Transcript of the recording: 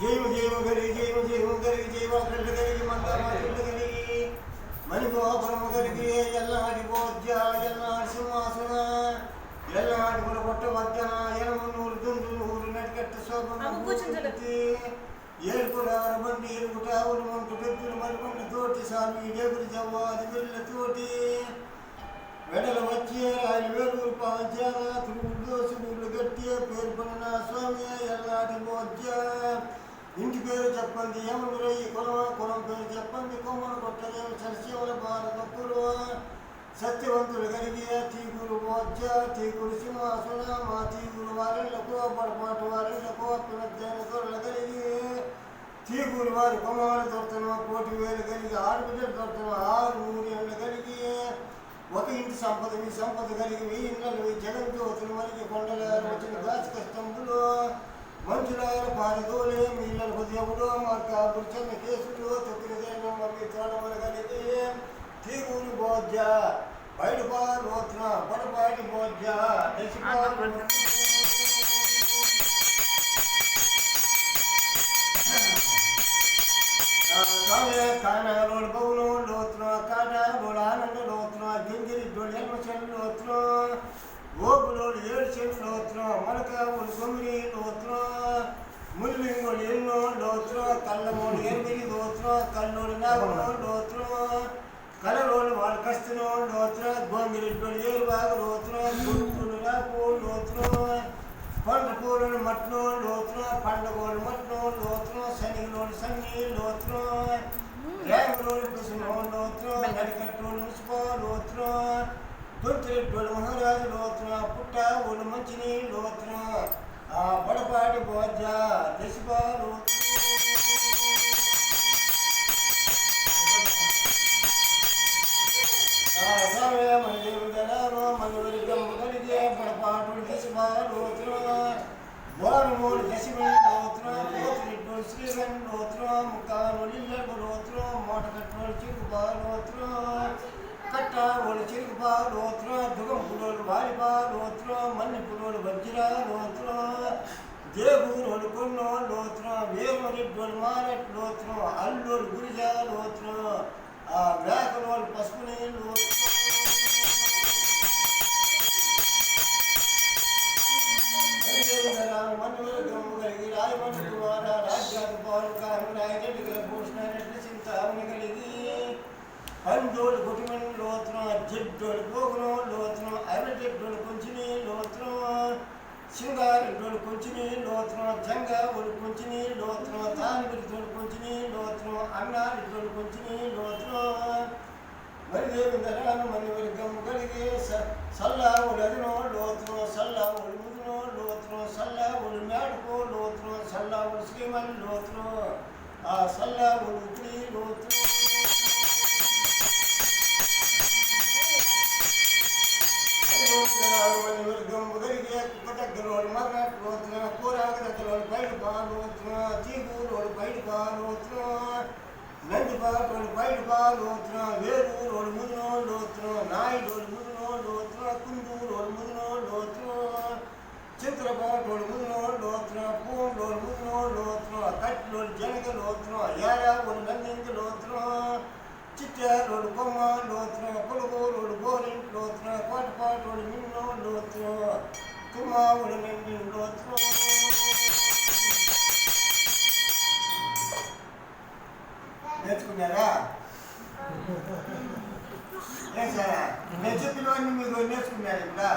జయము కలిగి జయము కళ్ళు కలిగి మంగళ కలిగి మణిగోపురము కలిగి ఎల్లాడి భోజ్య ఎల్లాడి సింహాసన ఎల్లాడి పుల పొట్ట మధ్యన ఎనమూరు దుందులు నడికట్ట శోభి ఏడుకురారు బండి ఎరుగుట ఉరుమంటు పెద్దలు మరికొండ తోటి సామి డేగుడి జవ్వాది వెళ్ళతోటి వెడల వచ్చే రాయలు వేలూరు పాంచాల తిరుగుడు దోసులు గట్టి పేర్కొన్న స్వామి ఎల్లాడి భోజ్య ఇంటి పేరు చెప్పండి యమురయ్యి కులం పేరు చెప్పండి కొమ్మను కొట్టలేము చర్చవల భారతపురు సత్యవంతులు కలిగి తీగురు మోర్చ తీగురు సింహాసన మా తీగురు వారిళ్లకు పొరపాటు వారిళ్లకు పునర్జన దొరలు కలిగి తీగురు వారి కొమ్మలు దొరుకుతున్న 1,000,000 కలిగి 6 బిడ్డలు దొరుకుతున్న 6 ఏళ్ళు కలిగి ఒక ఇంటి సంపద మీ సంపద కలిగి 1000 ఇళ్ళలు జగజ్యోతులు మరిగి కొండలారు వచ్చిన దాచి కష్టంబులు మంచులారు పారిదోలే మీళ్ళను ఉదయములు మార్కాపురు చిన్న కేసులు తొక్కిన దేవం మమ్మీ తోడములు కలిగి తీగురు భోజ్య బయటపాలోత్న పొడపాటి భోజ్య కానాలోడు బౌలు లోతున కాటాలోడు ఆనంద లోతున గింగిరి డోళ్ళు ఎల్మచెల్లు లోతున ఓపులోడు 7 చెట్లు లోతున మొలకావులు 9 లోతున ముల్లింగోడు 8 లోతున కళ్ళమోడు 8 లోతున కల్లోడు 4 లోతున కలలోడు వాళ్ళు కస్తునో లోతున గోంగిరెడ్డోడు 7 బాగా లోతున గుంపులు రాకు లోతున పంట పూలను మట్ను లోతున పండగోడు మట్ను లోతున శనిలోడు సన్ని లోతున రేగులోడు పిసును లోతున నడికట్టోడు ముసుపో లోతున దొంతిరెడ్డోడు మహారాజు లోతున పుట్ట ఒళ్ళు మంచిని లోతున ఆ బడపాటి భోజ్య దశపా లోతున మనవరి గమ్మ కలిగే బడపాటుడు దశపా లోతున బోరమూడు దశమణి లోతున పోతిరెడ్డోడు శ్రీగన్ లోతున ముక్కాను ఇళ్ళకు లోతున మూట కట్టోడు చిరుకుపా లోతున కట్ట ఒళ్ళు చిరుకుపా లోతున దుగం పులోడు వాలిపా లోతున మన్ని పులోడు వజ్రా లోతున దేవూరోడు కొన్నో లోతున వేమరెడ్డోడు మారట్ లోతున అల్లోడు గురిజా లోతున ఆ మేకలోడు పసుపుని లోతున పండోడు గుటిమని లోతున జడ్డోడు పోగును లోతున అరజడ్డోడు కొంచిని లోతున సింగారెడ్డోడు కొంచిని లోతున జంగావుడు కొంచిని లోతున తానిబిడ్డోడు కొంచిని లోతున అన్నారెడ్డోడు కొంచిని లోతున మరిదేవిందరాను మనివరి గమ్ము కలిగి సల్లావుడు అదినో లోతున సల్లావుడు ముదునో లోతున సల్లావుడు మేడకో లోతున సల్లావుడు శ్రీమని లోతున ఆ సల్లావుడు ఉపిడి లోతున గమ్ము కలిగి కుక్క దగ్గరోడు మర్రట్ లోతున కూరాకు దగ్గరోడు బయట బాలోతున తీగూరోడు బయట బాలోతున నందిపాటోడు బయట బాలోతున వేరూరోడు ముదునో లోతున నాయుడోడు ముదునో లోతున కుందూరోడు ముదునో లోతున చిత్రపాటోడు ముదునో లోతున పూండోడు ముదునో లోతున కట్లోడు జనగ లోతున యారావుడు నందింగ లోతున చిట్టారోడు కొమ్మ లోతున కొలుగోరోడు గోరింట్ లోతున కోటపాటోడు మిన్నో లోతున కుమ్మావుడు నంది లోతున నేర్చుకున్నారా? నేను చెప్పినవన్నీ మీరు నేర్చుకున్నారు ఇప్పుడు.